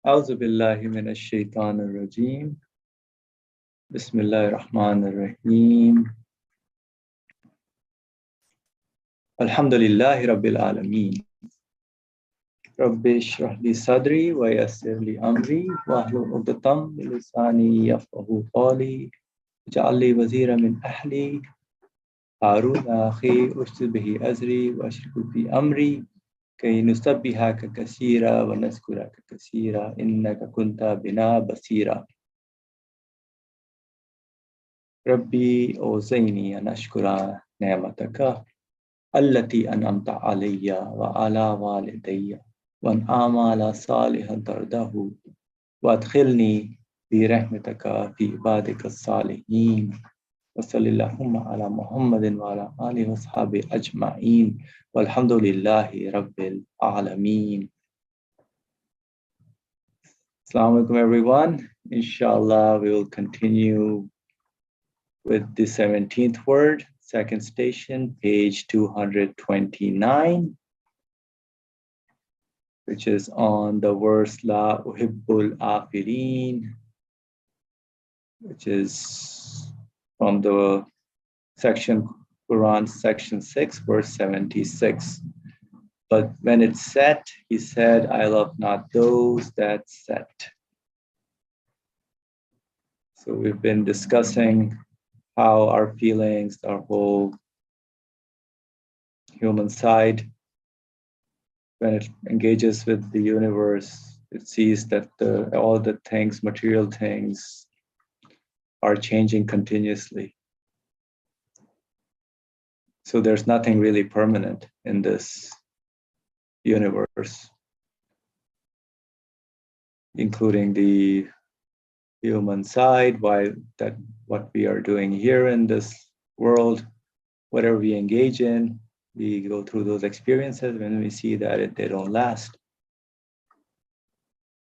أعوذ بالله من الشيطان الرجيم بسم الله الرحمن الرحيم الحمد لله رب العالمين رب اشرح لي صدري ويسر لي أمري واحلل عقدة من لساني يفقهوا قولي اجعل لي وزيرا من أهلي هارون أخي أشدد به أزري وأشركه في أمري كي نسبحك كثيرا ونذكرك كثيرا إنك كنت بنا بصيرا ربي أوزعني أن أشكر نعمتك التي أنعمت علي وعلى والدي وأن أعمل صالحا ترضاه وأدخلني برحمتك في عبادك الصالحين وصلى اللهم على محمد وعلى آله وصحبه أجمعين والحمد لله رب العالمين. Assalamu alaikum everyone. Inshallah we will continue with the 17th word, second station, page 229, which is on the verse La Uhibbul Afirin, which is from the section Quran, section 6, verse 76. But when it set, he said, I love not those that set. So we've been discussing how our feelings, our whole human side, when it engages with the universe, it sees that all the things, material things, are changing continuously. So there's nothing really permanent in this universe, including the human side, what we are doing here in this world, whatever we engage in, we go through those experiences when we see that they don't last.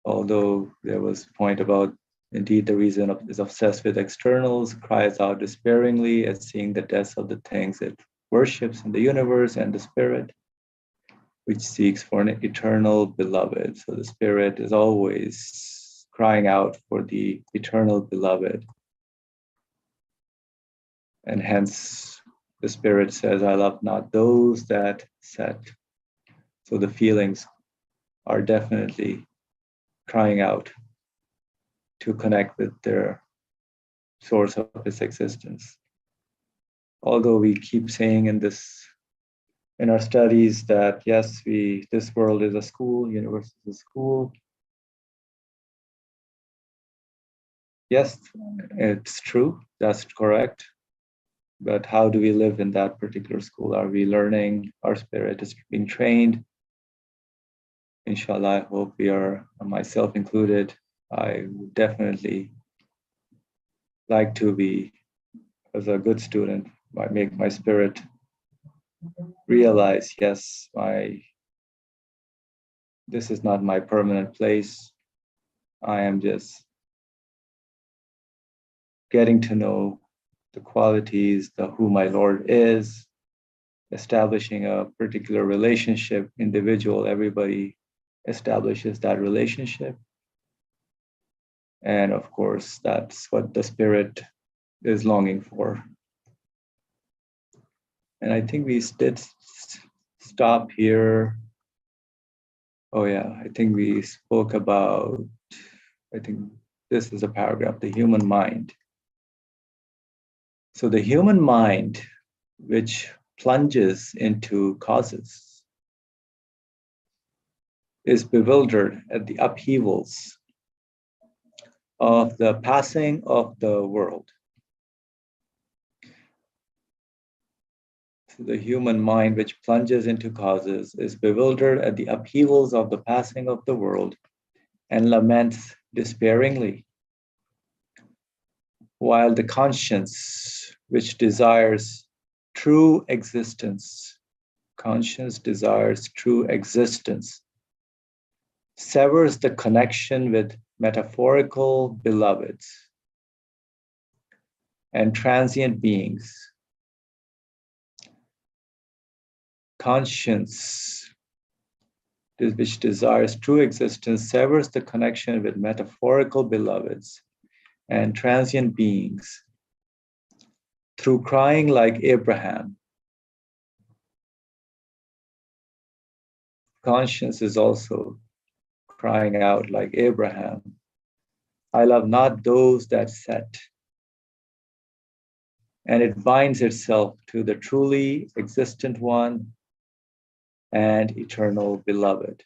Although there was a point about, indeed, the reason is obsessed with externals, cries out despairingly at seeing the deaths of the things it worships in the universe, and the spirit, which seeks for an eternal beloved. So the spirit is always crying out for the eternal beloved. And hence the spirit says, I love not those that set. So the feelings are definitely crying out to connect with their source of its existence. Although we keep saying in our studies that yes, this world is a school, universe is a school. Yes, it's true, that's correct. But how do we live in that particular school? Are we learning? Our spirit is being trained. Inshallah, I hope we are, myself included. I would definitely like to be, as a good student, make my spirit realize, yes, this is not my permanent place. I am just getting to know the qualities, who my Lord is, establishing a particular relationship, individual, everybody establishes that relationship. And of course, that's what the spirit is longing for. And I think we did stop here. Oh yeah, I think we spoke about, I think this is a paragraph, the human mind. So the human mind, which plunges into causes, is bewildered at the upheavals of the passing of the world. So the human mind, which plunges into causes, is bewildered at the upheavals of the passing of the world and laments despairingly, while the conscience, which desires true existence, severs the connection with metaphorical beloveds and transient beings. Conscience which desires true existence, severs the connection with metaphorical beloveds and transient beings through crying like Abraham. Conscience is also crying out like Abraham, I love not those that set, and it binds itself to the truly existent one and eternal beloved.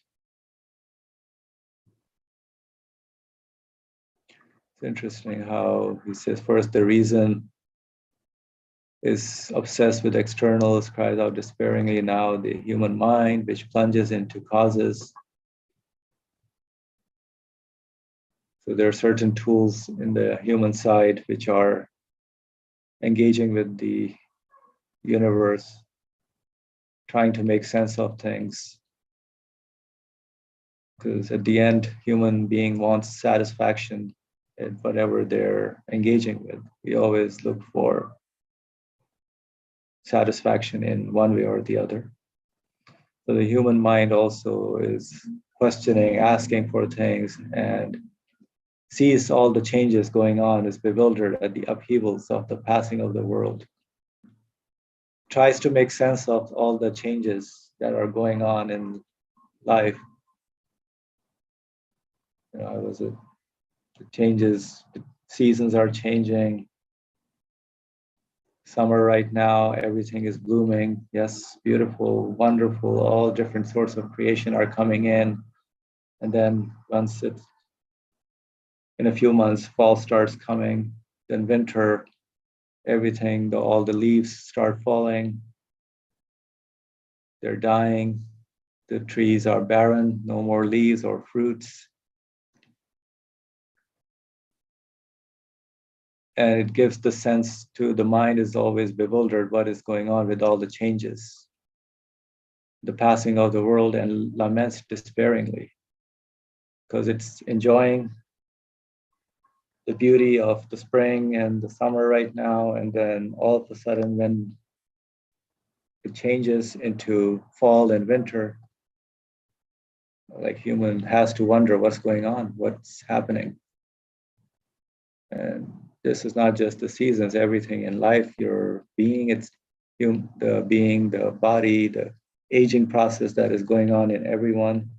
It's interesting how he says first the reason is obsessed with externals, cries out despairingly. Now the human mind, which plunges into causes. So there are certain tools in the human side which are engaging with the universe, trying to make sense of things. Because at the end, human being wants satisfaction in whatever they're engaging with. We always look for satisfaction in one way or the other. So the human mind also is questioning, asking for things, and sees all the changes going on, is bewildered at the upheavals of the passing of the world, tries to make sense of all the changes that are going on in life. The changes, the seasons are changing. Summer right now, everything is blooming. Yes, beautiful, wonderful, all different sorts of creation are coming in. And then once it's in a few months, fall starts coming, then winter, everything, all the leaves start falling. They're dying. The trees are barren, no more leaves or fruits. And it gives the sense to the mind is always bewildered what is going on with all the changes, the passing of the world, and laments despairingly because it's enjoying the beauty of the spring and the summer right now. And then all of a sudden, when it changes into fall and winter, like human has to wonder what's going on, what's happening. And this is not just the seasons, everything in life, your being, it's the being, the body, the aging process that is going on in everyone,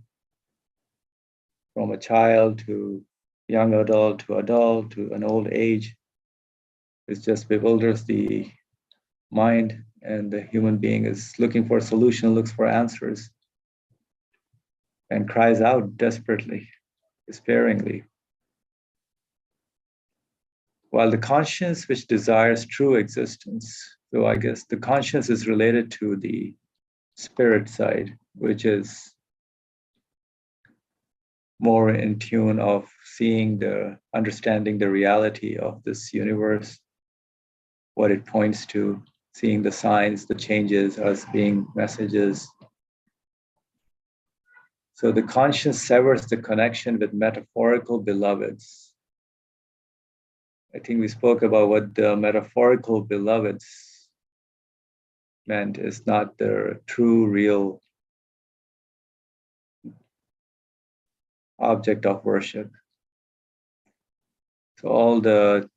from a child to young adult to an old age. It just bewilders the mind, and the human being is looking for a solution, looks for answers, and cries out desperately, despairingly. While the conscience which desires true existence, so I guess the conscience is related to the spirit side, which is more in tune of seeing understanding the reality of this universe, what it points to, seeing the signs, the changes as being messages. So the conscience severs the connection with metaphorical beloveds. I think we spoke about what the metaphorical beloveds meant is not the true, real object of worship. So all the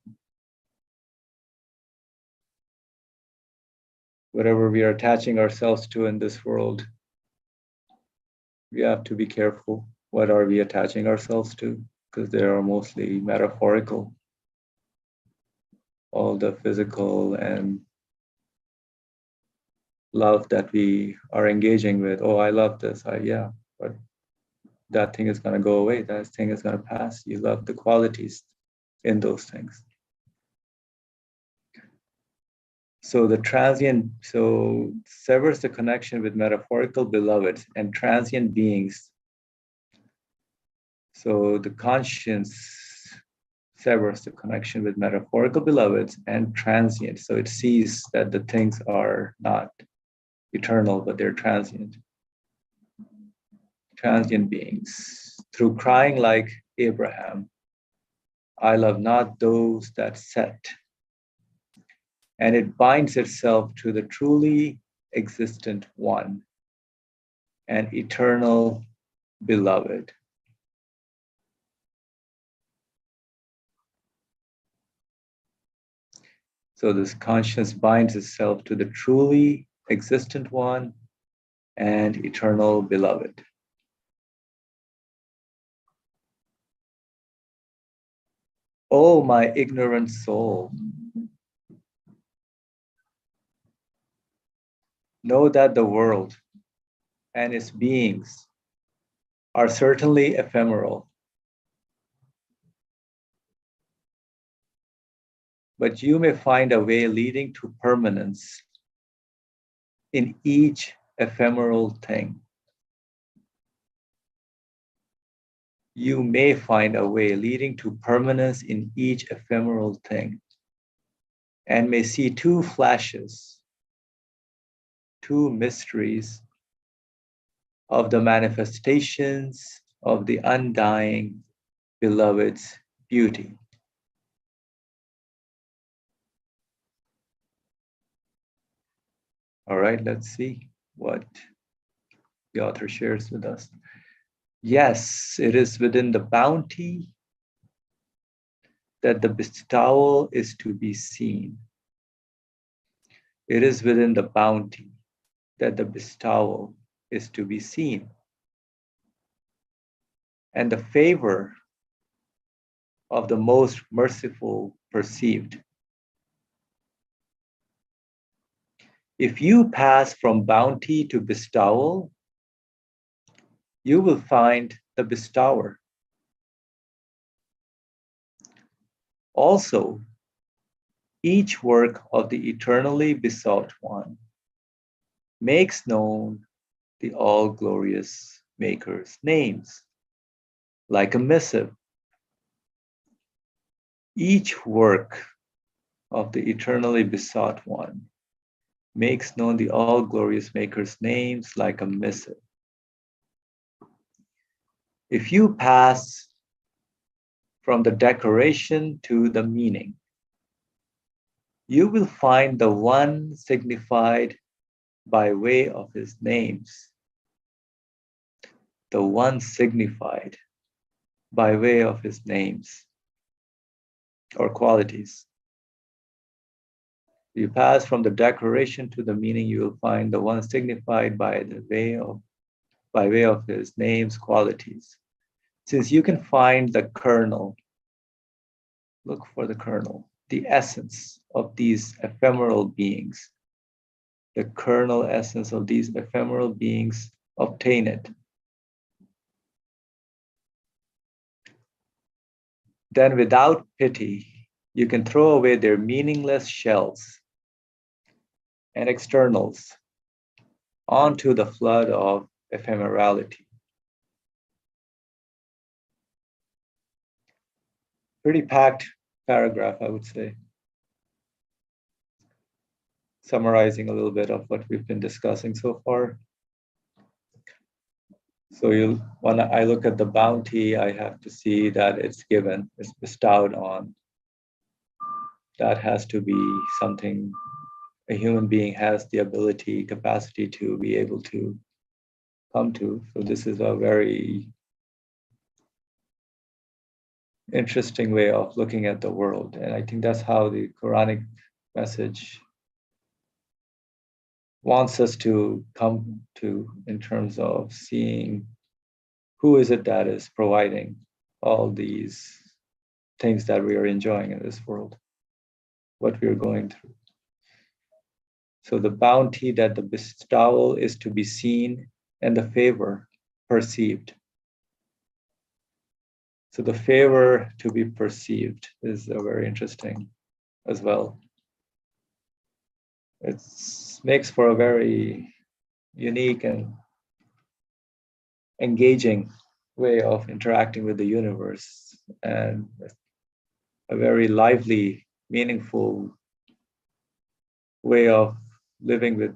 whatever we are attaching ourselves to in this world, we have to be careful. What are we attaching ourselves to? Because they are mostly metaphorical. All the physical and love that we are engaging with. Oh, I love this. Yeah, but that thing is going to go away. That thing is going to pass. You love the qualities in those things. So the transient, so severs the connection with metaphorical beloveds and transient beings. So the conscience severs the connection with metaphorical beloveds and transient. So it sees that the things are not eternal, but they're transient. Transient beings. Through crying like Abraham, I love not those that set. And it binds itself to the truly existent one and eternal beloved. So this consciousness binds itself to the truly existent one and eternal beloved. Oh, my ignorant soul, know that the world and its beings are certainly ephemeral, but you may find a way leading to permanence in each ephemeral thing. You may find a way leading to permanence in each ephemeral thing, and may see two flashes, two mysteries of the manifestations of the undying beloved's beauty. All right, let's see what the author shares with us. Yes, it is within the bounty that the bestowal is to be seen. It is within the bounty that the bestowal is to be seen. And the favor of the most merciful perceived. If you pass from bounty to bestowal, you will find the bestower. Also, each work of the eternally besought one makes known the all-glorious Maker's names, like a missive. Each work of the eternally besought one makes known the all-glorious Maker's names like a missive. If you pass from the decoration to the meaning, you will find the one signified by way of his names, the one signified by way of his names or qualities. You pass from the decoration to the meaning, you will find the one signified by way of his names, qualities. Since you can find the kernel, look for the kernel, the essence of these ephemeral beings, the kernel essence of these ephemeral beings, obtain it. Then without pity, you can throw away their meaningless shells and externals onto the flood of ephemerality. Pretty packed paragraph, I would say. Summarizing a little bit of what we've been discussing so far. So when I look at the bounty, I have to see that it's given, it's bestowed on. That has to be something a human being has the ability, capacity to be able to come to. So this is a very interesting way of looking at the world. And I think that's how the Quranic message wants us to come to in terms of seeing who is it that is providing all these things that we are enjoying in this world, what we are going through. So the bounty that the bestowal is to be seen and the favor perceived. So the favor to be perceived is very interesting as well. It makes for a very unique and engaging way of interacting with the universe, and a very lively, meaningful way of living with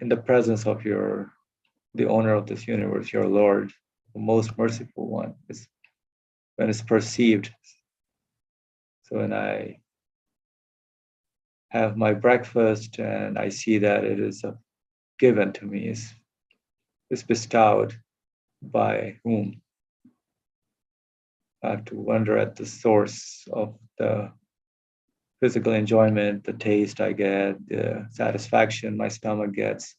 in the presence of the owner of this universe, your Lord, the most merciful one, is when it's perceived. So when I have my breakfast and I see that it is given to me, is bestowed, by whom? I have to wonder at the source of the physical enjoyment, the taste I get, the satisfaction my stomach gets.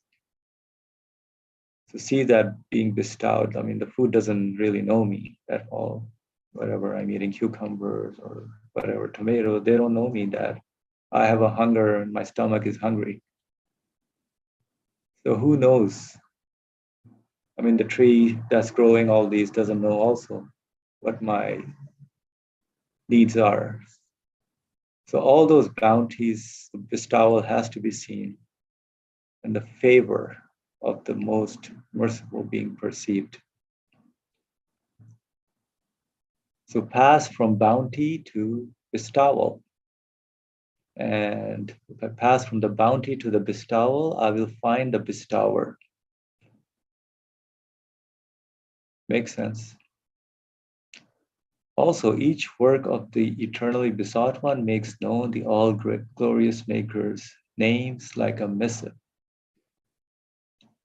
To see that being bestowed, I mean, the food doesn't really know me at all. Whatever I'm eating, cucumbers or whatever, tomato, they don't know me that I have a hunger and my stomach is hungry. So who knows? I mean, the tree that's growing all these doesn't know also what my needs are. So all those bounties, the bestowal has to be seen and the favor of the most merciful being perceived. So pass from bounty to bestowal. And if I pass from the bounty to the bestowal, I will find the bestower. Makes sense. Also, each work of the eternally besought one makes known the all glorious maker's names like a missive.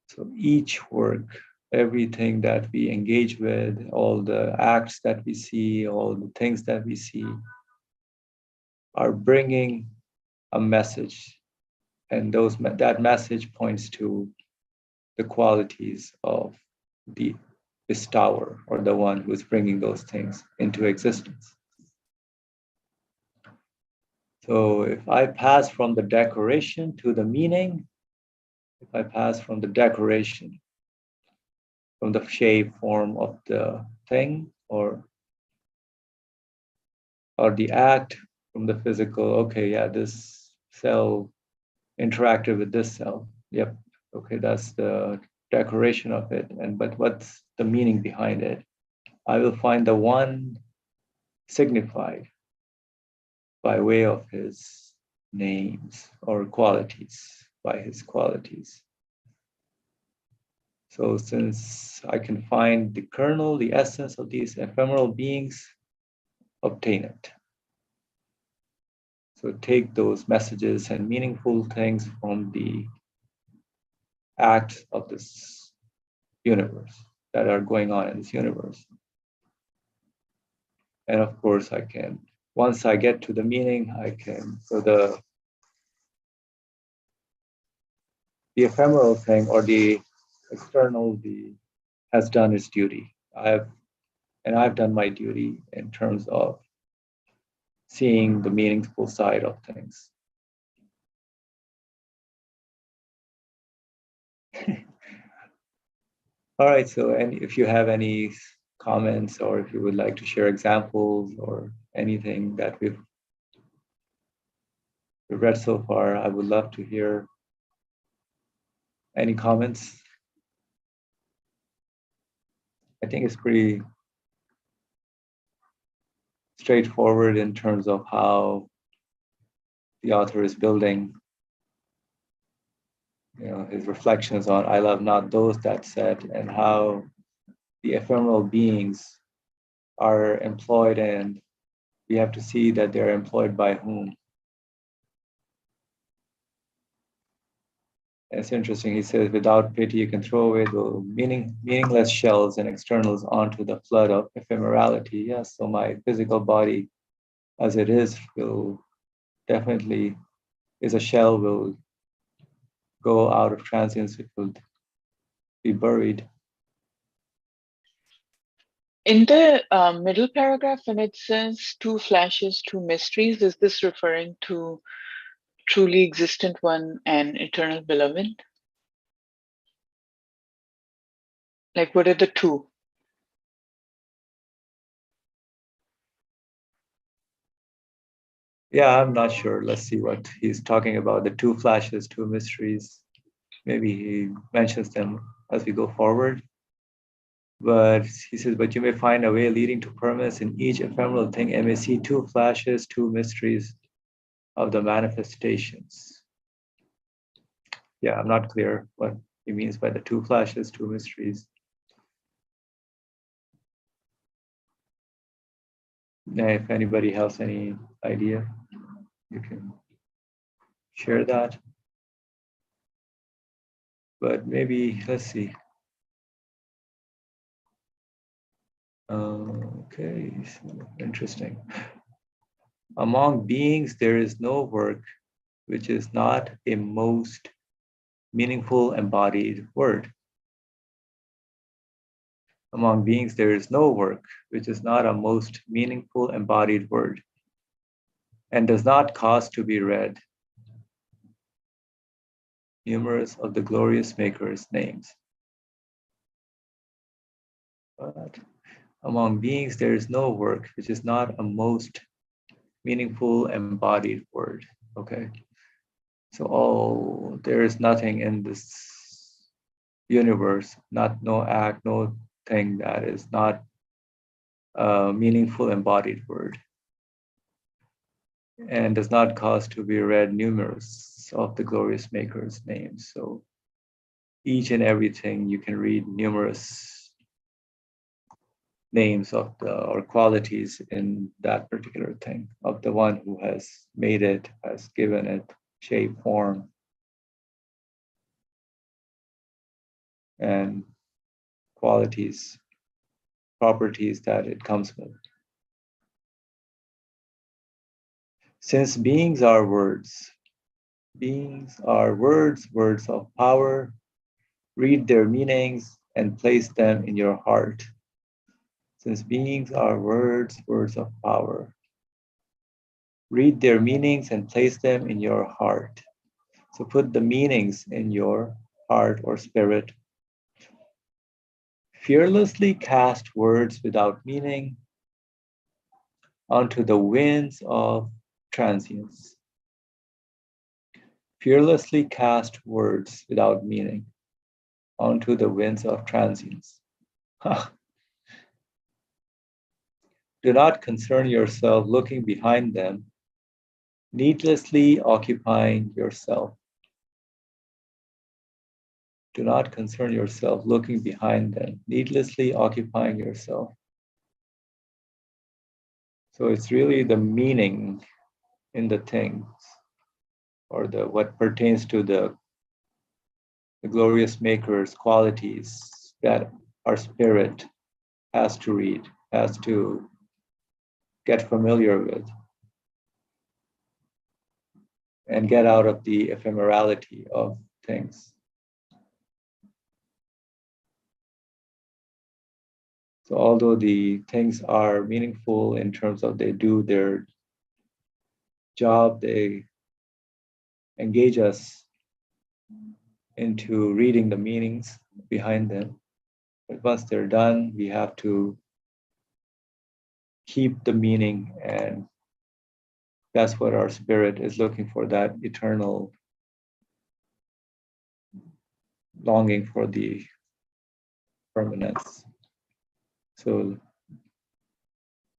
So each work, everything that we engage with, all the acts that we see, all the things that we see, are bringing a message. And that message points to the qualities of the bestower or the one who is bringing those things into existence. So if I pass from the decoration to the meaning, if I pass from the decoration, from the shape, form of the thing, or the act, from the physical, okay, yeah, this cell interacted with this cell. Yep, okay, that's the decoration of it. But what's the meaning behind it? I will find the one signified by way of his names or qualities, by his qualities. So since I can find the kernel, the essence of these ephemeral beings, obtain it. So take those messages and meaningful things from the acts of this universe that are going on in this universe. And of course I can, once I get to the meaning, I can, so the ephemeral thing or the external, has done its duty. I've done my duty in terms of seeing the meaningful side of things. All right, so if you have any comments or if you would like to share examples or anything that we've read so far, I would love to hear any comments. I think it's pretty straightforward in terms of how the author is building, his reflections on I love not those that said, and how the ephemeral beings are employed, and we have to see that they're employed by whom. It's interesting. He says, without pity, you can throw away the meaningless shells and externals onto the flood of ephemerality. Yes, so my physical body, as it is, will definitely is a shell, will go out of transience. It will be buried. In the middle paragraph, when it says two flashes, two mysteries, is this referring to truly existent one and eternal beloved? Like, what are the two? Yeah, I'm not sure. Let's see what he's talking about. The two flashes, two mysteries. Maybe he mentions them as we go forward. But he says, but you may find a way leading to permanence in each ephemeral thing, and may see two flashes, two mysteries of the manifestations. Yeah, I'm not clear what he means by the two flashes, two mysteries. Now, if anybody has any idea, you can share that. But maybe, let's see. Okay, so interesting. Among beings, there is no work which is not a most meaningful embodied word. Among beings, there is no work which is not a most meaningful embodied word and does not cause to be read numerous of the glorious Maker's names. But among beings, there is no work which is not a most meaningful embodied word. Okay. So, there is nothing in this universe, no act, no thing that is not a meaningful embodied word and does not cause to be read numerous of the glorious Maker's names. So each and everything you can read numerous names of the or qualities in that particular thing of the one who has made it, has given it shape, form, and qualities, properties that it comes with. Since beings are words words of power, read their meanings and place them in your heart. Since beings are words of power, read their meanings and place them in your heart. So put the meanings in your heart or spirit. Fearlessly cast words without meaning onto the winds of transience. Fearlessly cast words without meaning onto the winds of transience. Do not concern yourself looking behind them, needlessly occupying yourself. Do not concern yourself looking behind them, needlessly occupying yourself. So it's really the meaning in the things or the what pertains to the glorious Maker's qualities that our spirit has to read, has to get familiar with, and get out of the ephemerality of things. So although the things are meaningful in terms of they do their job, they engage us into reading the meanings behind them. But once they're done, we have to keep the meaning, and that's what our spirit is looking for, that eternal longing for the permanence. So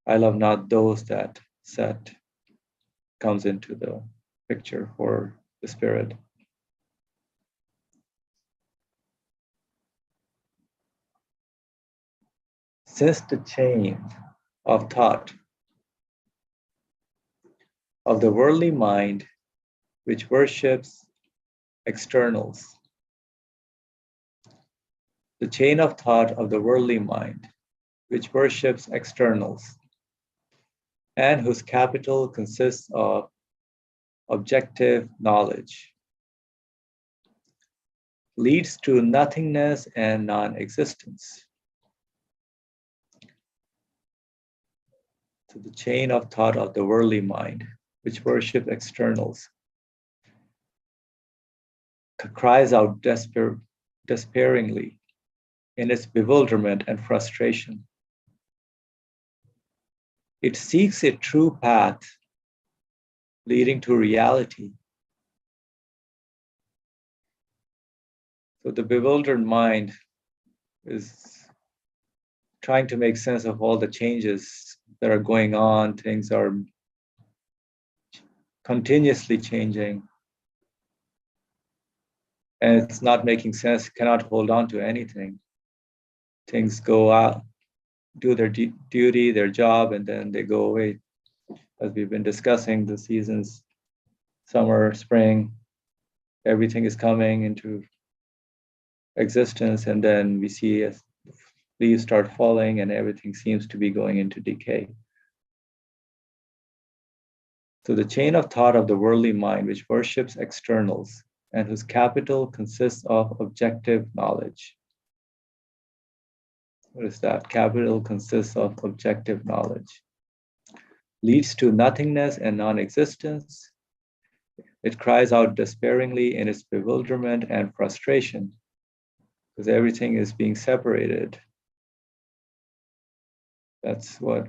I love not those that set comes into the picture for the spirit. Since the chain of thought of the worldly mind, which worships externals, the chain of thought of the worldly mind, which worships externals, and whose capital consists of objective knowledge, leads to nothingness and non-existence. So the chain of thought of the worldly mind, which worships externals, cries out despairingly in its bewilderment and frustration. It seeks a true path leading to reality. So the bewildered mind is trying to make sense of all the changes that are going on. Things are continuously changing, and it's not making sense, cannot hold on to anything. Things go out, do their duty, their job, and then they go away. As we've been discussing, the seasons, summer, spring, everything is coming into existence, and then we see leaves start falling and everything seems to be going into decay. So the chain of thought of the worldly mind, which worships externals and whose capital consists of objective knowledge. What is that? Capital consists of objective knowledge. Leads to nothingness and non-existence. It cries out despairingly in its bewilderment and frustration because everything is being separated. That's what,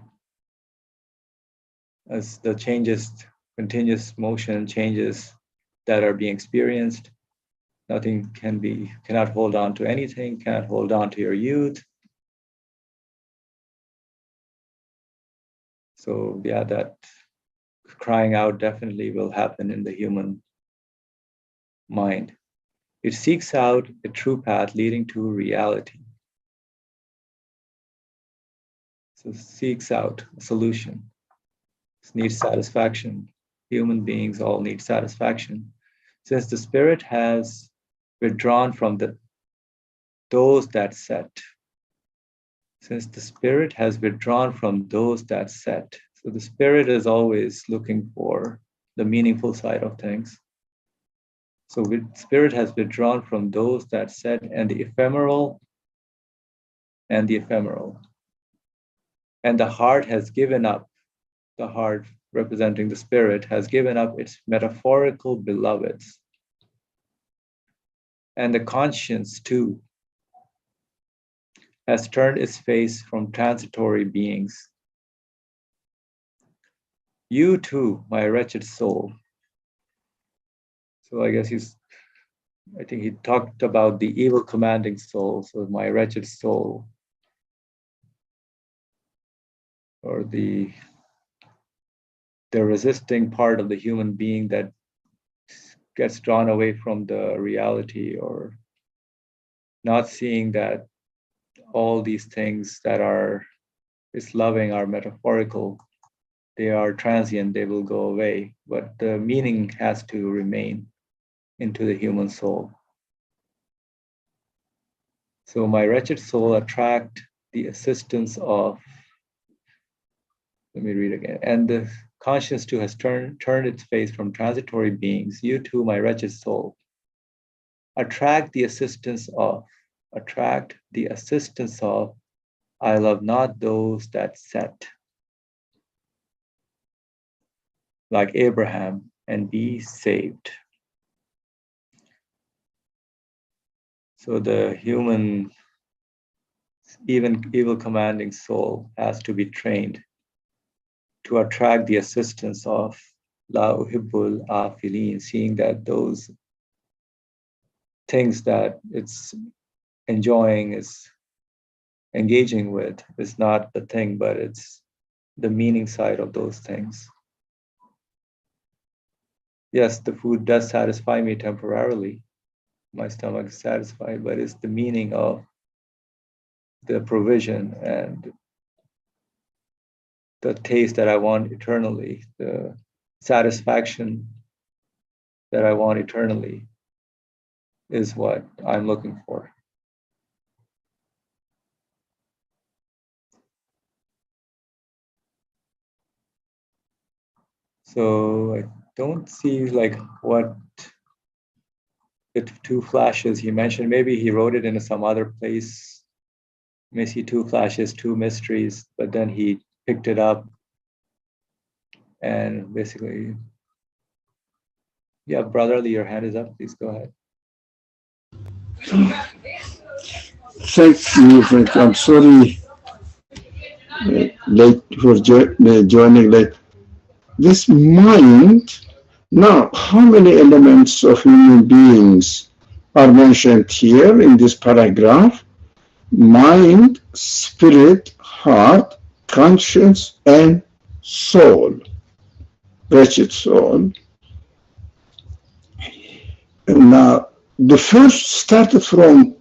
as the changes, continuous motion changes that are being experienced, nothing cannot hold on to anything, cannot hold on to your youth. So yeah, that crying out definitely will happen in the human mind. It seeks out a true path leading to reality. So seeks out a solution. It needs satisfaction. Human beings all need satisfaction. Since the spirit has withdrawn from those that set. Since the spirit has withdrawn from those that set. So the spirit is always looking for the meaningful side of things. So spirit has withdrawn from those that set and the ephemeral. And the heart has given up, the heart representing the spirit has given up its metaphorical beloveds. And the conscience too has turned its face from transitory beings. You too, my wretched soul. So I guess I think he talked about the evil commanding soul, so my wretched soul, or the resisting part of the human being that gets drawn away from the reality, or not seeing that all these things that is loving are metaphorical. They are transient, they will go away, but the meaning has to remain into the human soul. So my wretched soul attract the assistance of, let me read again, and the conscience too has turned its face from transitory beings. You too, my wretched soul, attract the assistance of, I love not those that set, like Abraham, and be saved. So the human, even evil commanding soul has to be trained to attract the assistance of La Uhibbul Afilin, seeing that those things that it's enjoying, is engaging with, is not the thing, but it's the meaning side of those things. Yes, the food does satisfy me temporarily. My stomach is satisfied, but it's the meaning of the provision and the taste that I want eternally, the satisfaction that I want eternally is what I'm looking for. So I don't see like what the two flashes he mentioned. Maybe he wrote it in some other place. You may see two flashes, two mysteries, but then he picked it up and basically, yeah, brotherly, your hand is up. Please go ahead. Thank you, Frank. I'm sorry late for joining late. This mind, now, how many elements of human beings are mentioned here in this paragraph? Mind, spirit, heart, conscience, and soul. Wretched soul. Now, the first started from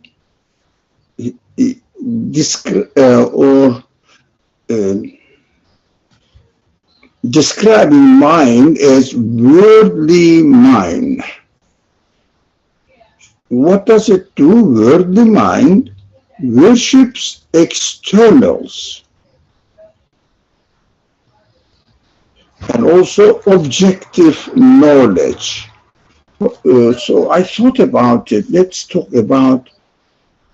describing mind as worldly mind. What does it do, worldly mind? worships externals and also objective knowledge. So I thought about it. Let's talk about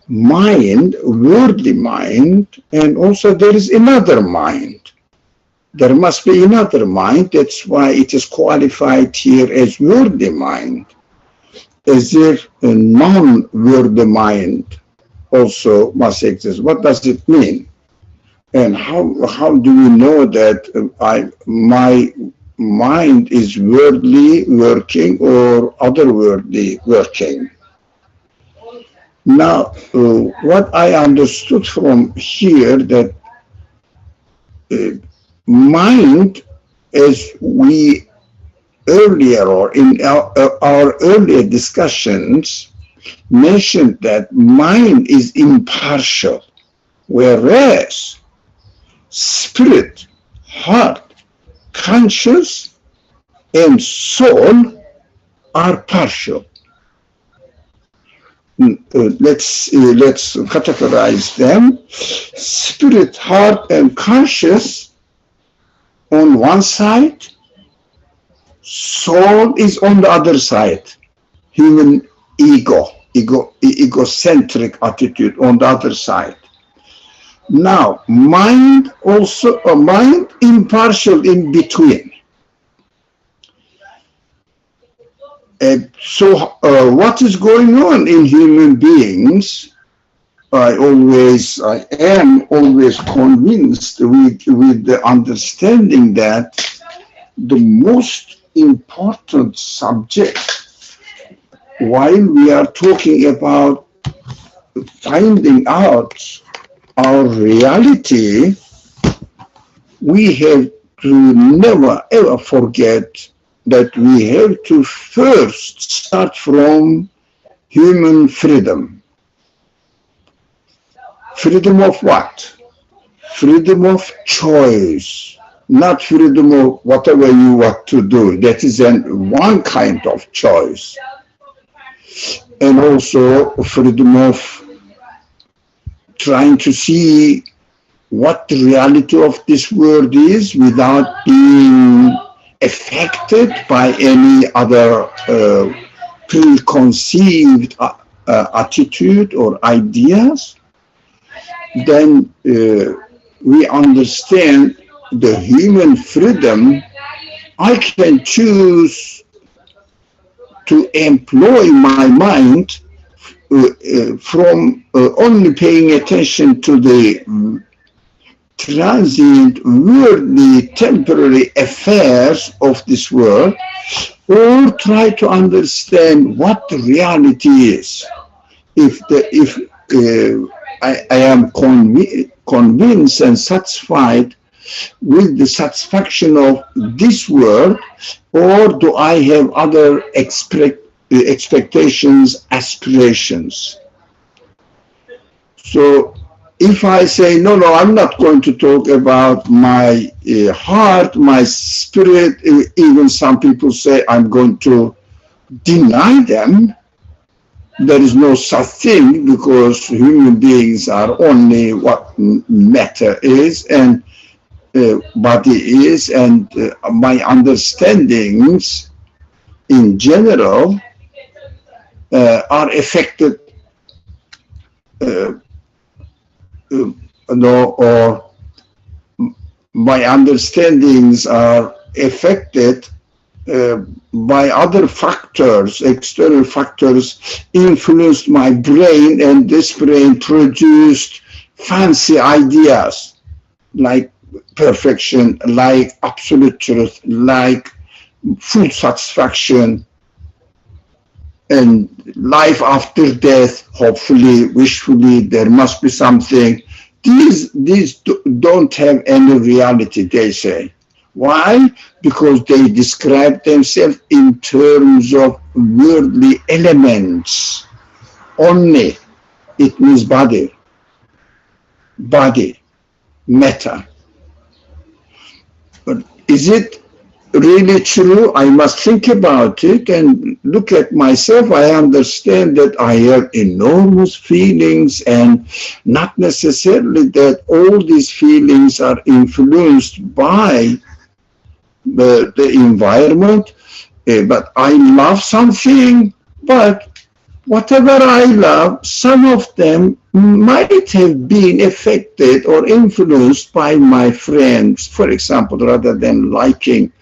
mind, worldly mind, and also there is another mind. There must be another mind. That's why it is qualified here as worldly mind. As if a non-worldly mind also must exist. What does it mean? And how do we know that my mind is worldly working or otherworldly working? Now, what I understood from here that mind, as we earlier or in our earlier discussions mentioned that mind is impartial, whereas spirit, heart, conscience, and soul are partial. Let's categorize them. Spirit, heart, and conscious on one side, soul is on the other side. Human egocentric attitude on the other side. Now, mind also, mind impartial in between. So what is going on in human beings? I am always convinced with the understanding that the most important subject while we are talking about finding out our reality, we have to never ever forget that we have to first start from human freedom. Freedom of what? Freedom of choice, not freedom of whatever you want to do. That is one kind of choice. And also freedom of trying to see what the reality of this world is without being affected by any other preconceived attitude or ideas. Then we understand the human freedom. I can choose to employ my mind from only paying attention to the transient, worldly, temporary affairs of this world, or try to understand what the reality is. If I am convinced and satisfied with the satisfaction of this world, or do I have other expectations, aspirations? So if I say, no, I'm not going to talk about my heart, my spirit, even some people say I'm going to deny them. There is no such thing, because human beings are only what matter is and body is, and my understandings in general are affected or my understandings are affected by other factors, external factors influenced my brain, and this brain produced fancy ideas like perfection, like absolute truth, like full satisfaction, and life after death. Hopefully, wishfully, there must be something. These don't have any reality, they say. Why? Because they describe themselves in terms of worldly elements only. It means body, matter. But is it really true? I must think about it and look at myself. I understand that I have enormous feelings, and not necessarily that all these feelings are influenced by the environment, but I love something, but whatever I love, some of them might have been affected or influenced by my friends. For example, rather than liking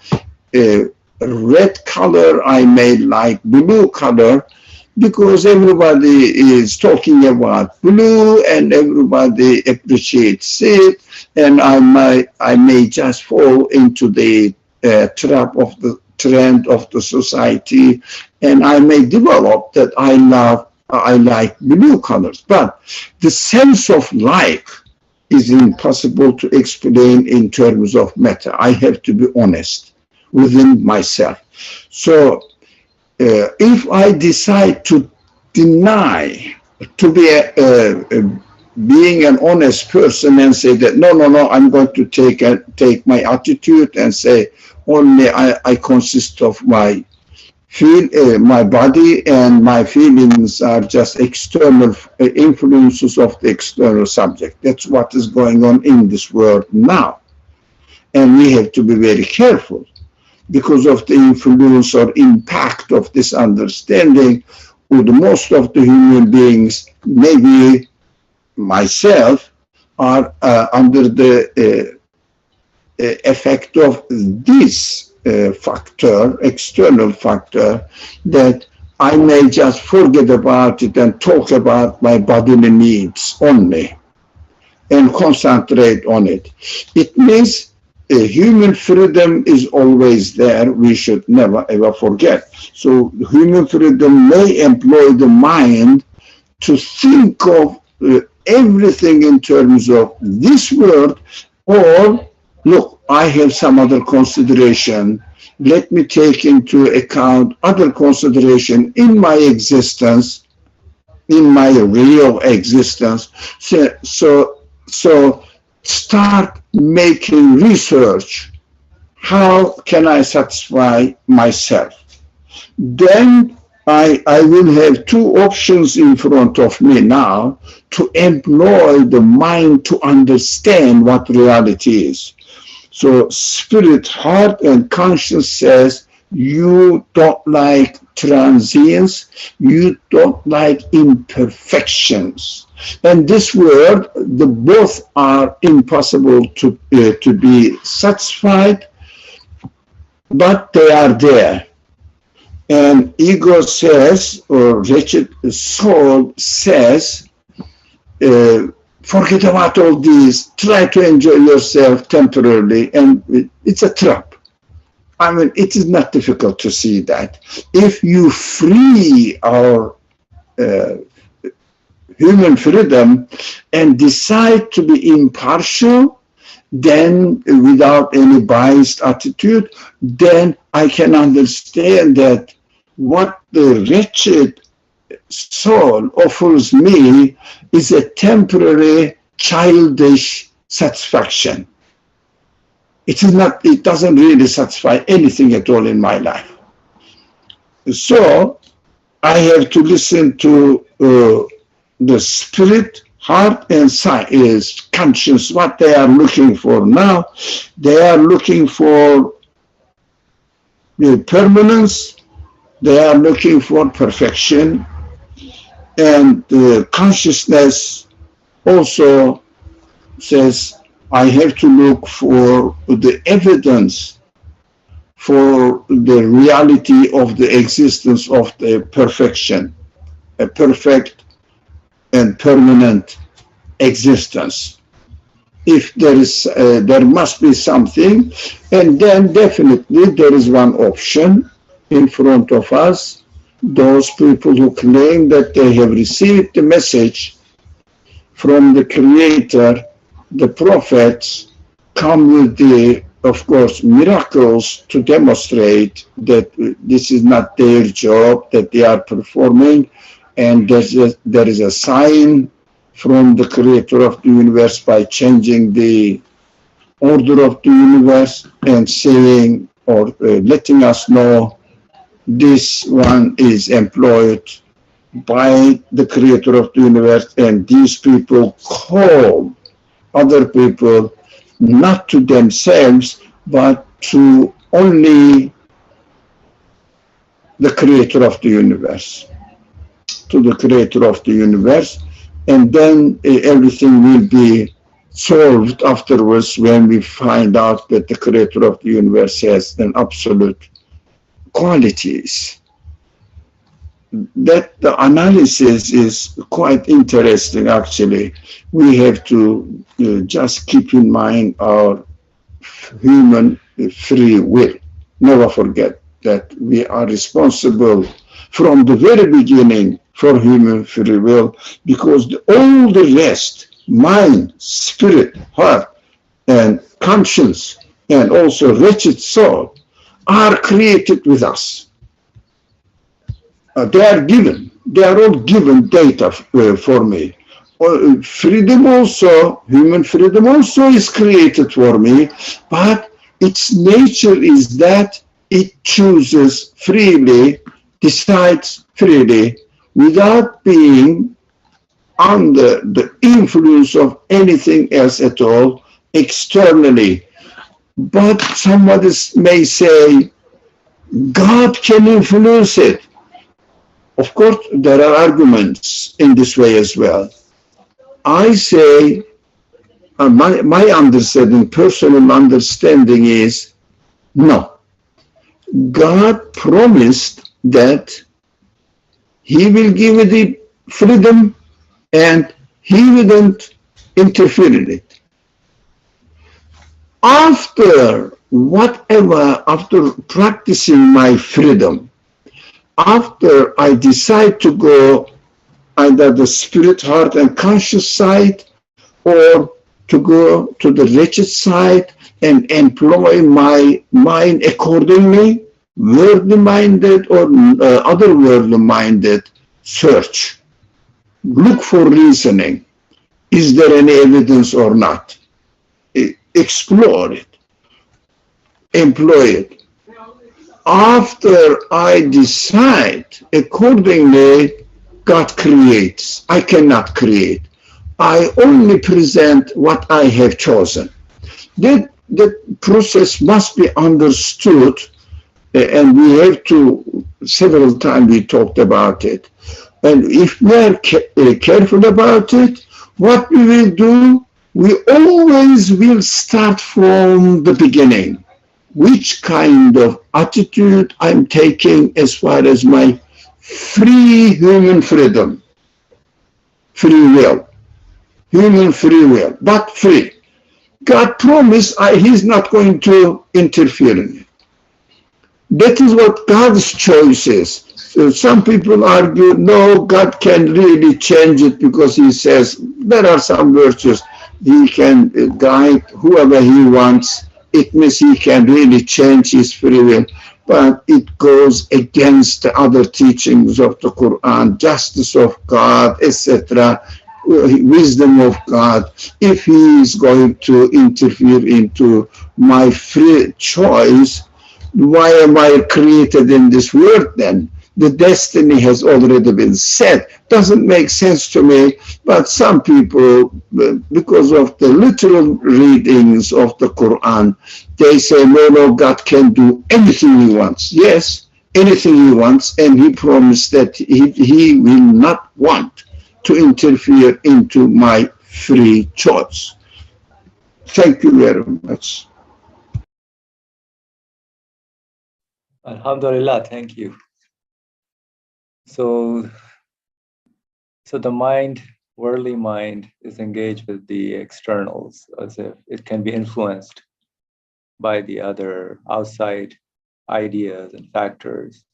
a red color, I may like blue color because everybody is talking about blue and everybody appreciates it, and I may just fall into the trap of the trend of the society, and I may develop that I like blue colors. But the sense of like is impossible to explain in terms of matter. I have to be honest within myself. So if I decide to deny, to be being an honest person and say that no, I'm going to take my attitude and say only I consist of my my body, and my feelings are just external influences of the external subject. That's what is going on in this world now, and we have to be very careful because of the influence or impact of this understanding with most of the human beings, maybe myself, are under the effect of this factor, external factor, that I may just forget about it and talk about my bodily needs only and concentrate on it. It means human freedom is always there. We should never ever forget. So human freedom may employ the mind to think of everything in terms of this world, or look, I have some other consideration. Let me take into account other consideration in my existence, in my real existence. So start making research. How can I satisfy myself? Then I will have two options in front of me now to employ the mind to understand what reality is. So spirit, heart, and conscience says you don't like transience, you don't like imperfections. And this world, the both are impossible to be satisfied, but they are there. And ego says, or wretched soul says, forget about all these, try to enjoy yourself temporarily, and it's a trap. I mean, it is not difficult to see that. If you free our human freedom and decide to be impartial, then without any biased attitude, then I can understand that what the wretched soul offers me is a temporary childish satisfaction. It doesn't really satisfy anything at all in my life. So I have to listen to the spirit, heart, and conscience, what they are looking for now. They are looking for permanence, they are looking for perfection, and consciousness also says, I have to look for the evidence for the reality of the existence of the perfection, a perfect and permanent existence. If there must be something, and then definitely there is one option in front of us. Those people who claim that they have received the message from the Creator, the prophets, come with the, of course, miracles to demonstrate that this is not their job that they are performing, and there is a sign from the Creator of the universe by changing the order of the universe and saying or letting us know this one is employed by the creator of the universe, and these people call other people not to themselves, but to only the creator of the universe, to the creator of the universe, and then everything will be solved afterwards when we find out that the creator of the universe has an absolute qualities. That the analysis is quite interesting actually. We have to just keep in mind our human free will. Never forget that we are responsible from the very beginning for human free will, because all the rest, mind, spirit, heart, and conscience, and also wretched soul, are created with us. They are given. They are all given data for me. Freedom also, human freedom also is created for me, but its nature is that it chooses freely, decides freely, without being under the influence of anything else at all externally. But somebody may say, God can influence it. Of course, there are arguments in this way as well. I say, my understanding, personal understanding is, no. God promised that He will give you the freedom and He wouldn't interfere in it. After practicing my freedom, after I decide to go either the spirit, heart, and conscious side, or to go to the wretched side and employ my mind accordingly, worldly minded or otherworldly minded, search, look for reasoning. Is there any evidence or not? Explore it, employ it. After I decide accordingly, God creates. I cannot create. I only present what I have chosen. That process must be understood, and we have to, several times we talked about it. And if we are careful about it, what we will do, we always will start from the beginning. Which kind of attitude I'm taking as far as my free human freedom, free will, human free will, but free. God promised He's not going to interfere in it. That is what God's choice is. So some people argue, no, God can really change it because He says there are some virtues. He can guide whoever He wants. It means He can really change His free will. But it goes against the other teachings of the Quran, justice of God, etc., wisdom of God. If He is going to interfere into my free choice, why am I created in this world then? The destiny has already been set. Doesn't make sense to me, but some people, because of the literal readings of the Quran, they say, no, God can do anything He wants. Yes, anything He wants, and He promised that He will not want to interfere into my free choice. Thank you very much. Alhamdulillah, thank you. So the mind, worldly mind, is engaged with the externals as if it can be influenced by the other outside ideas and factors.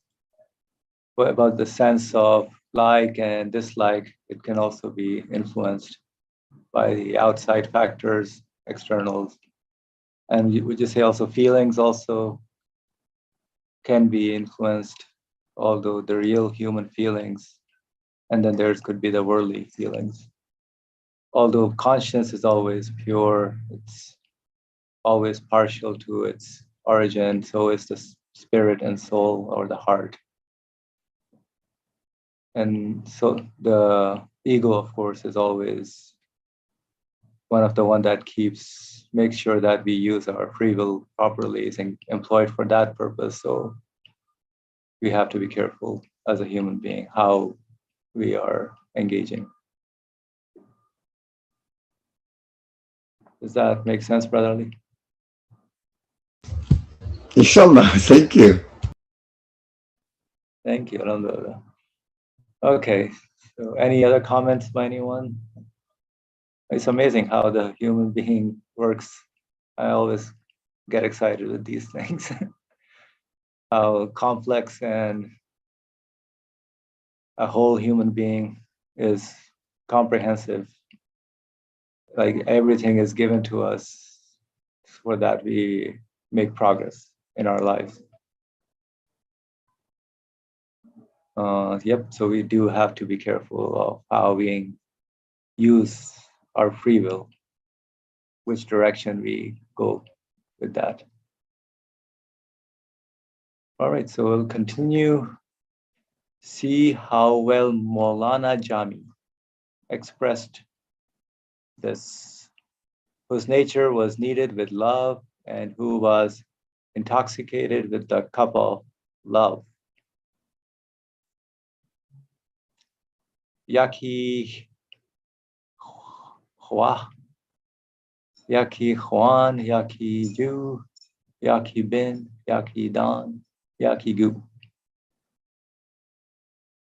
What about the sense of like and dislike? It can also be influenced by the outside factors, externals. And would you say also feelings also can be influenced, although the real human feelings, and then there could be the worldly feelings. Although conscience is always pure, it's always partial to its origin, so is the spirit and soul, or the heart. And so the ego, of course, is always one of the one that makes sure that we use our free will properly, is employed for that purpose. So we have to be careful as a human being how we are engaging. Does that make sense, Brother Ali? Inshallah, thank you. Thank you. Alhamdulillah. Okay, so any other comments by anyone? It's amazing how the human being works. I always get excited with these things. How complex and a whole human being is comprehensive. Like everything is given to us for that we make progress in our lives. Yep, so we do have to be careful of how we use our free will, which direction we go with that. All right, so we'll continue. See how well Maulana Jami expressed this, whose nature was kneaded with love and who was intoxicated with the cup of love. Yaki Hua, Yaki Juan, Yaki Ju, Yaki Bin, Yaki Dan, Yaki Gu.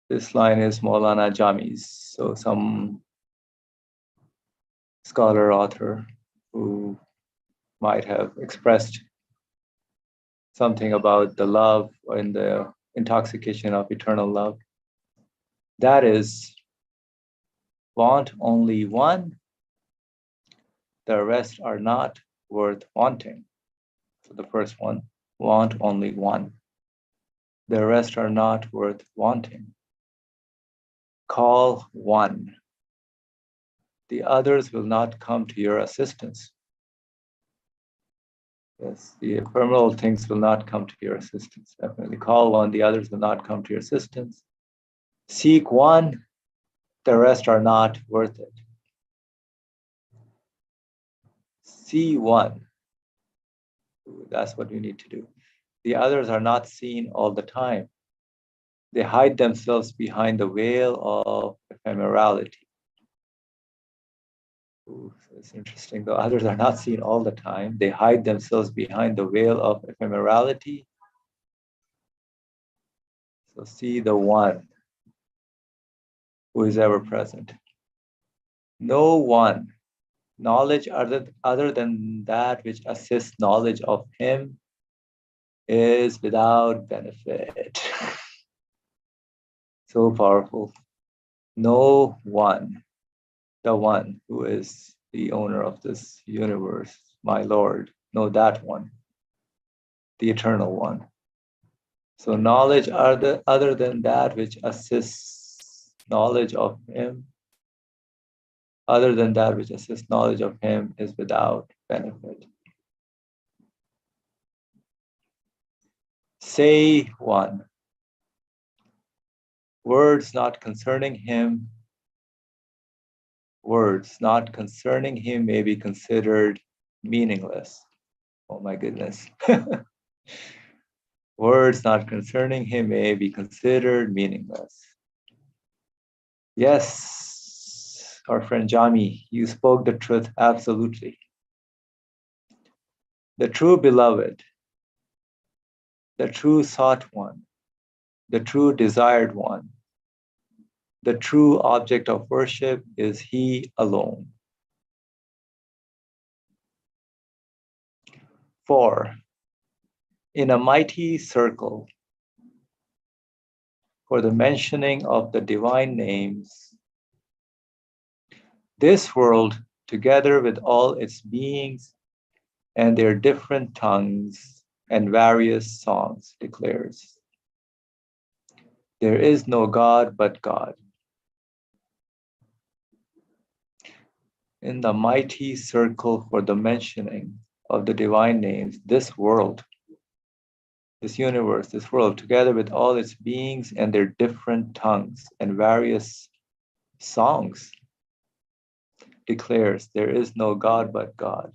This line is Maulana Jami's. So some scholar author who might have expressed something about the love and the intoxication of eternal love. That is, want only one, the rest are not worth wanting. So the first one, want only one, the rest are not worth wanting. Call one, the others will not come to your assistance. Yes, the ephemeral things will not come to your assistance. Definitely call one, the others will not come to your assistance. Seek one, the rest are not worth it. See one, that's what we need to do. The others are not seen all the time. They hide themselves behind the veil of ephemerality. Ooh, it's interesting. The others are not seen all the time. They hide themselves behind the veil of ephemerality. So see the one who is ever present. No one, knowledge other than that which assists knowledge of him is without benefit. So powerful. No one, the one who is the owner of this universe, my Lord, no, that one, the eternal one. So knowledge other than that which assists knowledge of him, other than that which assists knowledge of him is without benefit. Say one. Words not concerning him may be considered meaningless. Oh my goodness. Words not concerning him may be considered meaningless. Yes, our friend Jami, you spoke the truth absolutely. The true beloved, the true sought one, the true desired one, the true object of worship is he alone. 4. In a mighty circle, for the mentioning of the divine names, this world, together with all its beings and their different tongues and various songs, declares, there is no God but God. In the mighty circle for the mentioning of the divine names, this world, This universe, this world, together with all its beings and their different tongues and various songs, declares there is no God but God.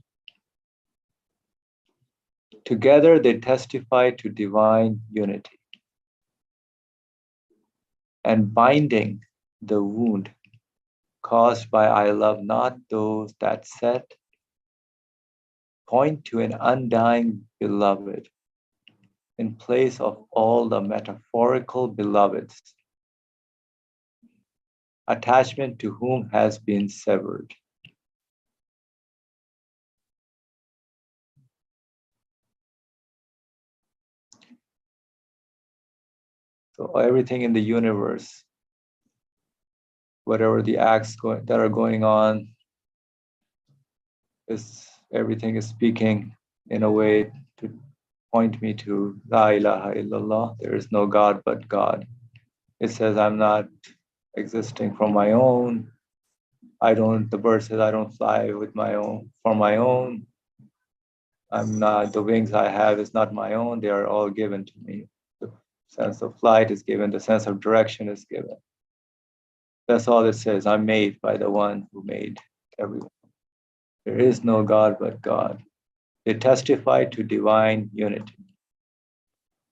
Together they testify to divine unity and binding the wound caused by I love not those that set, point to an undying beloved in place of all the metaphorical beloveds, attachment to whom has been severed. So everything in the universe, whatever the acts that are going on, everything is speaking in a way to point me to La ilaha illallah. There is no God but God. It says I'm not existing from my own. The bird says I don't fly with my own, for my own. I'm not, the wings I have is not my own. They are all given to me. The sense of flight is given. The sense of direction is given. That's all it says. I'm made by the one who made everyone. There is no God but God. They testify to divine unity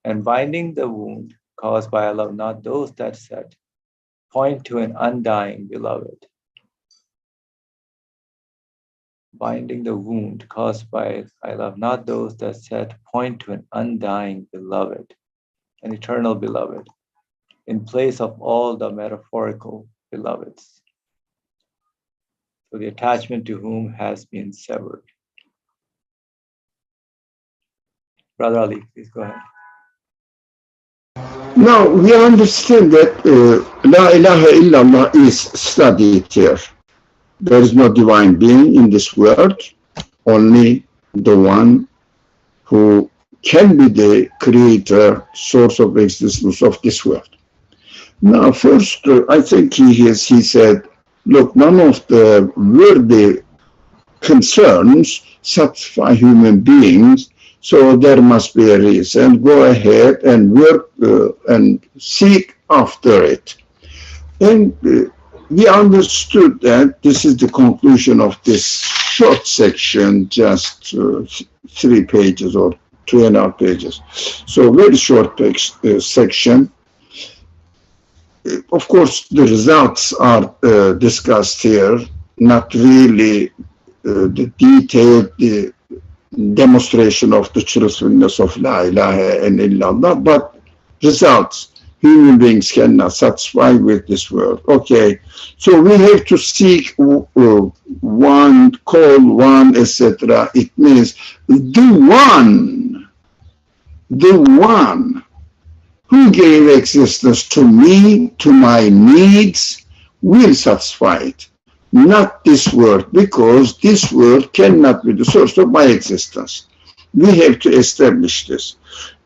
and binding the wound caused by I love not those that set, point to an undying beloved. Binding the wound caused by I love not those that set, point to an undying beloved, an eternal beloved, in place of all the metaphorical beloveds. So the attachment to whom has been severed. Brother Ali, please go ahead. Now we understand that La ilaha illallah is studied here. There is no divine being in this world, only the one who can be the creator, source of existence of this world. Now, first, I think he said, look, none of the worthy concerns satisfy human beings, so there must be a reason. Go ahead and work and seek after it. And we understood that this is the conclusion of this short section, just 3 pages or 2.5 pages. So very short section. Of course, the results are discussed here, not really the detailed demonstration of the truthfulness of La ilaha illallah, but results. Human beings cannot satisfy with this world. Okay, so we have to seek one, call one, etc. It means the one who gave existence to me, to my needs, will satisfy it. Not this world, because this world cannot be the source of my existence. We have to establish this.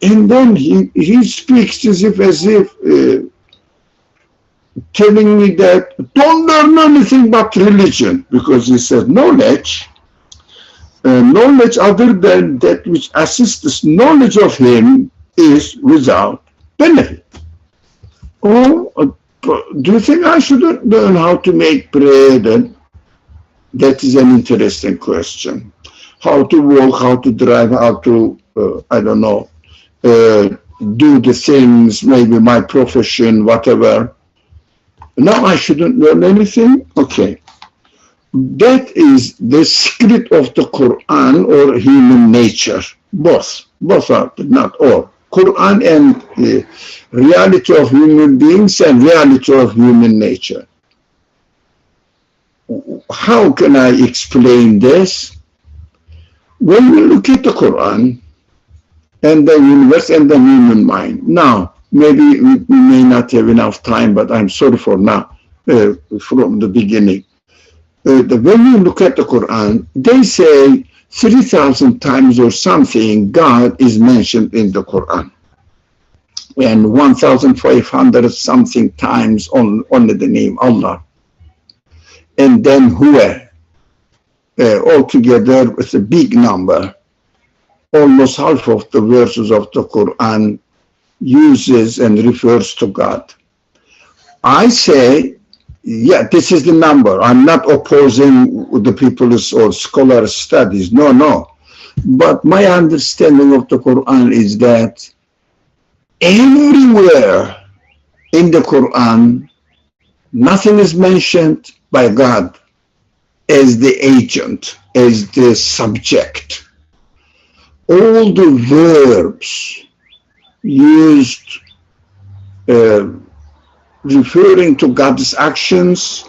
And then he speaks as if telling me that don't learn anything but religion, because he said knowledge other than that which assists this knowledge of him is without benefit. Oh, do you think I shouldn't learn how to make bread? And that is an interesting question. How to walk, how to drive, how to, I don't know, do the things, maybe my profession, whatever. Now I shouldn't learn anything? Okay. That is the secret of the Quran or human nature. Both are, not all. Quran and the reality of human beings and reality of human nature. How can I explain this? When we look at the Quran and the universe and the human mind. Now, maybe we may not have enough time, but I'm sorry for now, from the beginning. When you look at the Quran, they say 3,000 times or something God is mentioned in the Quran. And 1,500 something times only the name Allah. And then Huwa, altogether it's a big number. almost half of the verses of the Quran uses and refers to God. I say, yeah, this is the number. I'm not opposing the people's or scholars' studies. No, no. But my understanding of the Quran is that everywhere in the Quran, nothing is mentioned by God as the agent, as the subject. All the verbs used referring to God's actions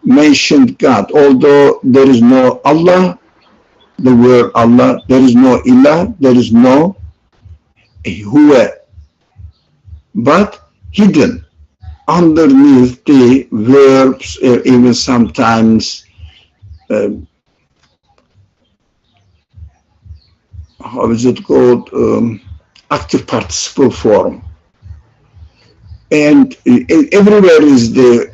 mentioned God, although there is no Allah, the word Allah, there is no Ilah, there is no Huwa, but hidden underneath the verbs, even sometimes how is it called, active participle form. And everywhere is the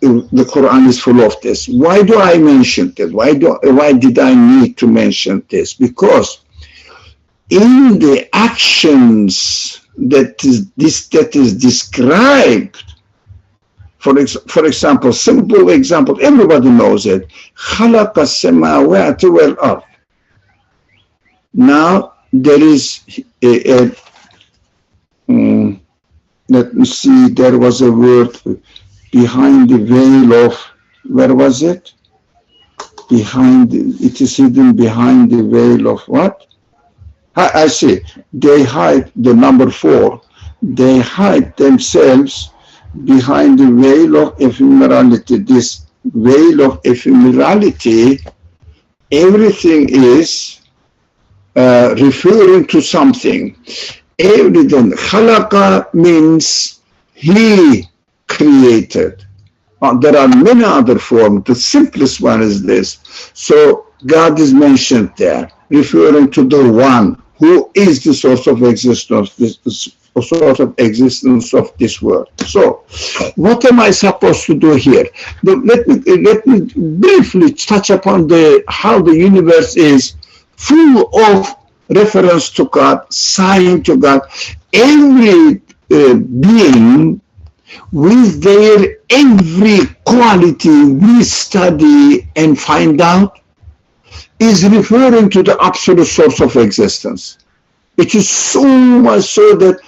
Quran is full of this. Why do I mention this? Why did I need to mention this? Because in the actions that is described, for example, simple example, everybody knows it. خَلَقَ السَّمَاوَاتِ وَالْأَرْضِ. Now there is let me see, there was a word behind the veil of, where was it? It is hidden behind the veil of what? I see, they hide, the number 4, they hide themselves behind the veil of ephemerality. This veil of ephemerality, everything is referring to something. Everything. Khalaqa means he created. There are many other forms. The simplest one is this. So God is mentioned there, referring to the one who is the source of existence, the source of existence of this world. So, what am I supposed to do here? Let me briefly touch upon how the universe is full of reference to God, sign to God. Every being with their every quality we study and find out is referring to the absolute source of existence. It is so much so that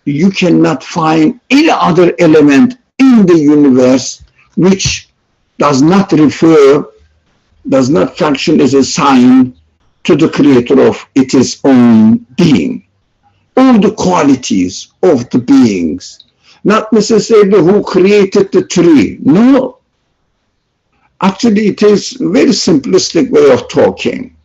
you cannot find any other element in the universe which does not function as a sign to the creator of its own being. All the qualities of the beings, not necessarily who created the tree. No. Actually, it is a very simplistic way of talking.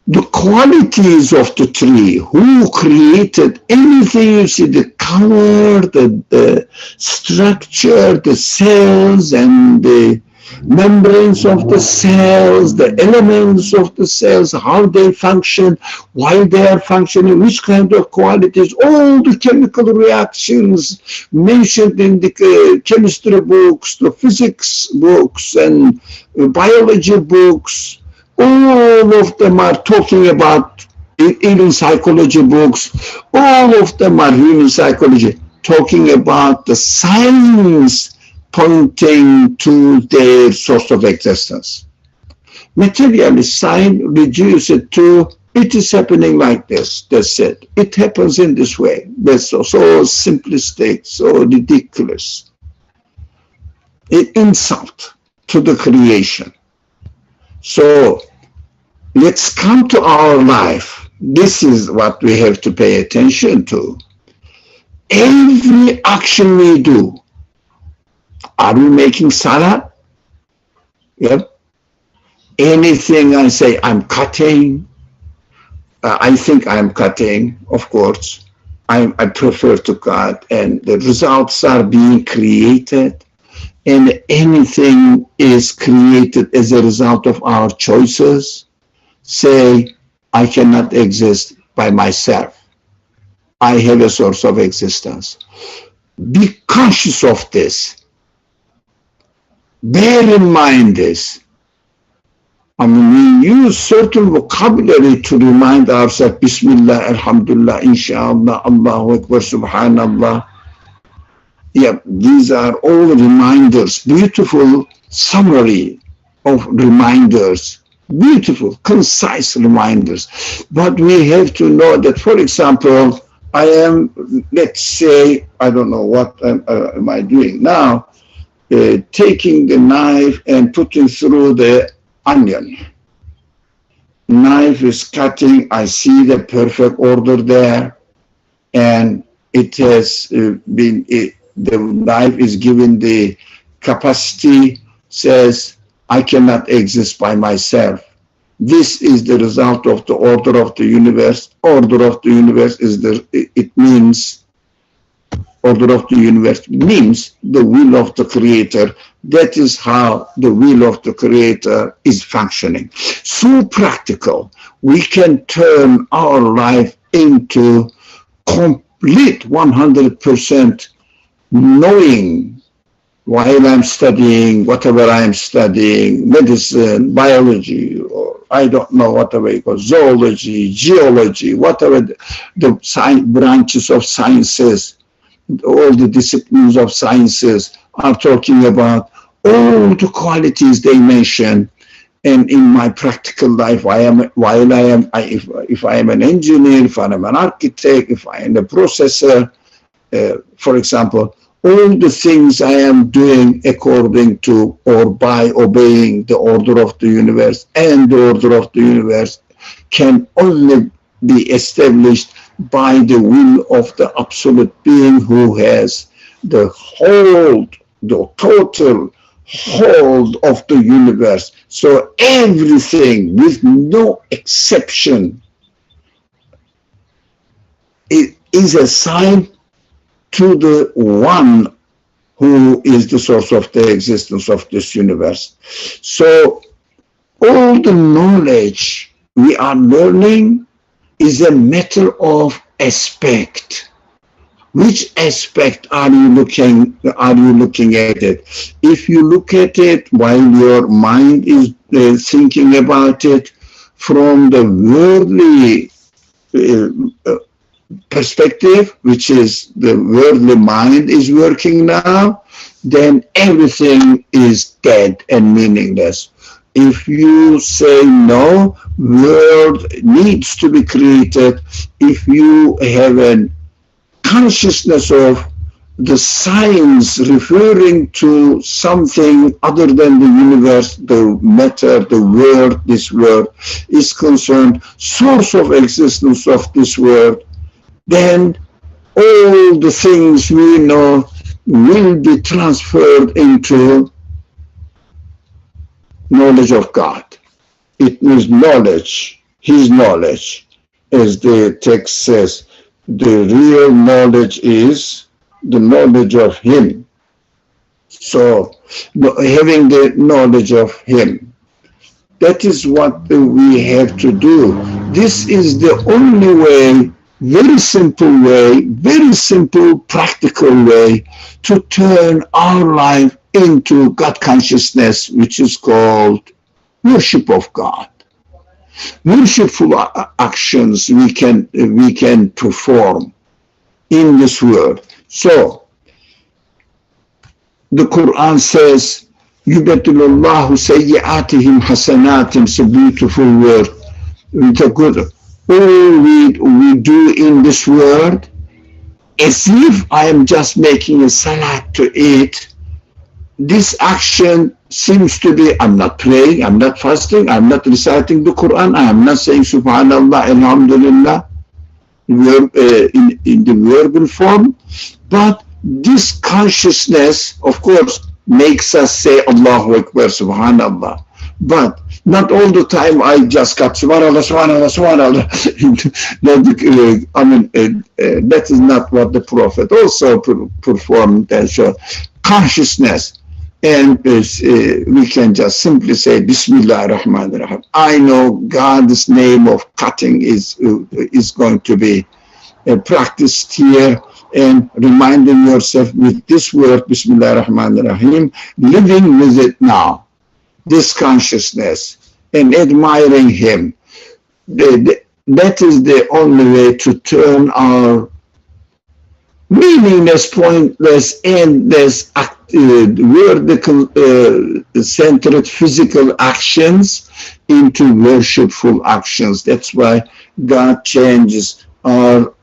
The qualities of the tree, who created anything, you see, the color, the structure, the cells and the membranes of the cells, the elements of the cells, how they function, why they are functioning, which kind of qualities, all the chemical reactions mentioned in the chemistry books, the physics books and biology books, all of them are talking about, even psychology books, all of them are human psychology, talking about the signs pointing to their source of existence. Materialist sign reduce it to, it is happening like this, that's it. It happens in this way. That's so simplistic, so ridiculous. An insult to the creation. So let's come to our life. This is what we have to pay attention to. Every action we do, are we making salah? Yep. Anything I say, I'm cutting. I think I'm cutting, of course. I prefer to cut, and the results are being created. And anything is created as a result of our choices. Say, I cannot exist by myself. I have a source of existence. Be conscious of this. Bear in mind this. I mean, we use certain vocabulary to remind ourselves, Bismillah, Alhamdulillah, Inshallah, Allahu Akbar, Subhanallah. Yeah, these are all reminders, beautiful summary of reminders, beautiful, concise reminders. But we have to know that, for example, I am, let's say, I don't know what am I doing now, taking the knife and putting through the onion. Knife is cutting, I see the perfect order there, and it has been, the knife is given the capacity, says, I cannot exist by myself. This is the result of the order of the universe. Order of the universe is it means, order of the universe means the will of the Creator. That is how the will of the Creator is functioning. So practical, we can turn our life into complete 100% knowing while I'm studying, whatever I'm studying, medicine, biology, or I don't know, whatever it goes, zoology, geology, whatever the branches of sciences, all the disciplines of sciences are talking about, all the qualities they mention. And in my practical life, if I am an engineer, if I am an architect, if I am a processor, for example, all the things I am doing according to or by obeying the order of the universe, and the order of the universe can only be established by the will of the absolute being who has the hold, the total hold of the universe. So everything, with no exception, it is assigned to the one who is the source of the existence of this universe. So all the knowledge we are learning is a matter of aspect. Which aspect are you looking at it? If you look at it while your mind is thinking about it from the worldly perspective, which is the worldly mind is working now, then everything is dead and meaningless. If you say no, world needs to be created, if you have a consciousness of the science referring to something other than the universe, the matter, the world, this world is concerned, source of existence of this world, then all the things we know will be transferred into knowledge of God. It means knowledge, His knowledge. As the text says, the real knowledge is the knowledge of Him. So, having the knowledge of Him, that is what we have to do. This is the only way, very simple, practical way to turn our life into God consciousness, which is called worship of God. Worshipful actions we can perform in this world. So the Quran says, "Yubatilullahu sayyi'atihim hasanatim." It's a beautiful word. It's a good. All we do in this world, as if I am just making a salat to eat. This action seems to be, I'm not praying, I'm not fasting, I'm not reciting the Quran, I am not saying Subhanallah, Alhamdulillah, in the verbal form, but this consciousness, of course, makes us say Allahu Akbar, Subhanallah. But not all the time I just got Subhanallah, Subhanallah, Subhanallah. I mean, that is not what the Prophet also performed and showed. Consciousness. And we can just simply say Bismillah ar-Rahman ar-Rahim. I know God's name of cutting is going to be practiced here, and reminding yourself with this word Bismillah ar-Rahman ar-Rahim, living with it now. This consciousness, and admiring him. That is the only way to turn our meaningless, pointless, endless, vertical centered physical actions into worshipful actions. That's why God changes our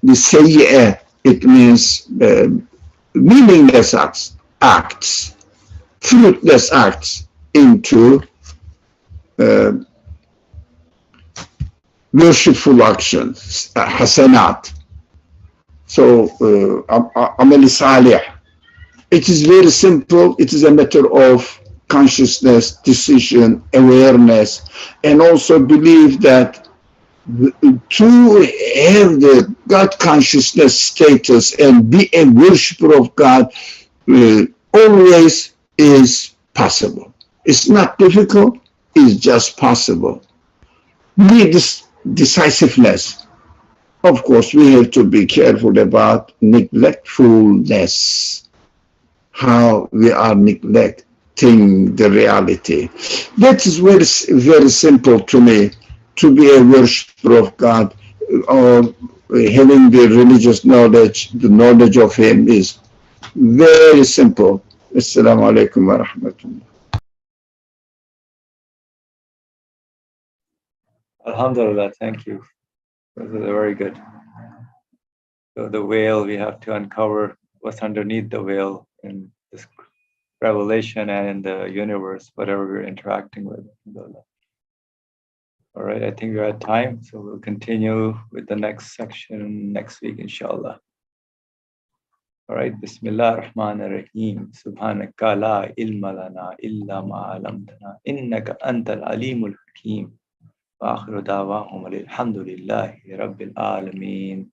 the sayyi'ah. It means meaningless acts, fruitless acts into uh, worshipful actions, hasanat. So, amal salih. It is very simple. It is a matter of consciousness, decision, awareness, and also believe that to have the God consciousness status and be a worshiper of God always is possible. It's not difficult, it's just possible. Need this decisiveness. Of course, we have to be careful about neglectfulness, how we are neglecting the reality. That is very, very simple to me, to be a worshiper of God or having the religious knowledge, the knowledge of Him is very simple. Assalamu alaikum wa rahmatullah. Alhamdulillah, thank you. This is very good. So the veil, we have to uncover what's underneath the veil in this revelation and in the universe, whatever we're interacting with. All right, I think we're at time, so we'll continue with the next section next week, inshallah. All right, Bismillah ar-Rahman ar-Rahim. Subhanaka la ilma lana illa ma alamtana innaka antal alimul hakim. Wa akhiru da'wahum alhamdulillahi rabbil alameen.